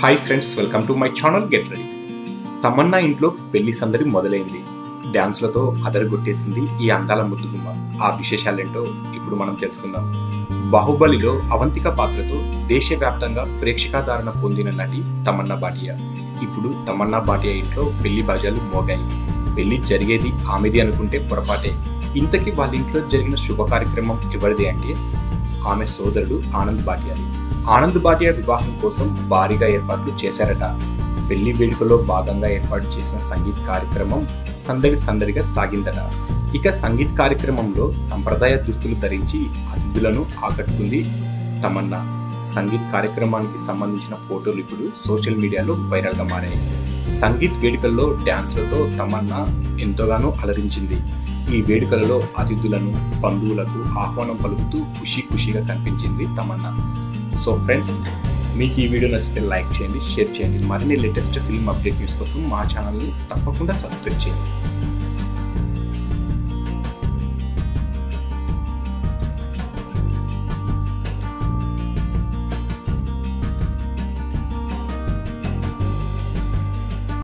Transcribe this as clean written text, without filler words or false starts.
Hi friends, welcome to my channel get ready. Tamannaah ఇంట్లో పెళ్లి సందడి మొదలైంది. డాన్స్లతో అదరగొట్టేసింది ఈ అందాల ముద్దుగుమ్మ. ఆ విశేషాలేంటో ఇప్పుడు మనం తెలుసుకుందాం. బాహుబలిలో అవంతిక పాత్రతో దేశవ్యాప్తంగా ప్రేక్షకాదరణ పొందిన నటి తమన్నా భాటియా. ఇప్పుడు తమన్నా భాటియా ఇంట్లో పెళ్లి బాజాలు మోగాయి. పెళ్లి జరిగేది ఆమెది అనుకుంటే పొరపాటే. ఇంతకీ వాళ్ళ ఇంట్లో జరిగిన శుభ కార్యక్రమం ఎవరిది అంటే ఆమె సోదరుడు ఆనంద్ భాటియా. ఆనంద్ భాటియా వివాహం కోసం భారీగా ఏర్పాట్లు చేశారట. పెళ్లి వేడుకలో భాగంగా ఏర్పాటు చేసిన సంగీత్ కార్యక్రమం సందడిగా సాగిందట. ఇక సంగీత్ కార్యక్రమంలో సంప్రదాయ దుస్తులు ధరించి అతిథులను ఆకట్టుకుంది తమన్నా. సంగీత్ కార్యక్రమానికి సంబంధించిన ఫోటోలు ఇప్పుడు సోషల్ మీడియాలో వైరల్గా మారాయి. సంగీత్ వేడుకల్లో డ్యాన్స్లతో తమన్నా ఎంతగానో అలరించింది. ఈ వేడుకలలో అతిథులను, బంధువులకు ఆహ్వానం పలుకుతూ ఖుషీగా కనిపించింది తమన్నా. సో ఫ్రెండ్స్, మీకు ఈ వీడియో నచ్చితే లైక్ చేయండి, షేర్ చేయండి. మరిన్ని లేటెస్ట్ ఫిల్మ్ అప్డేట్ న్యూస్ కోసం మా ఛానల్ని తప్పకుండా సబ్స్క్రైబ్ చేయండి.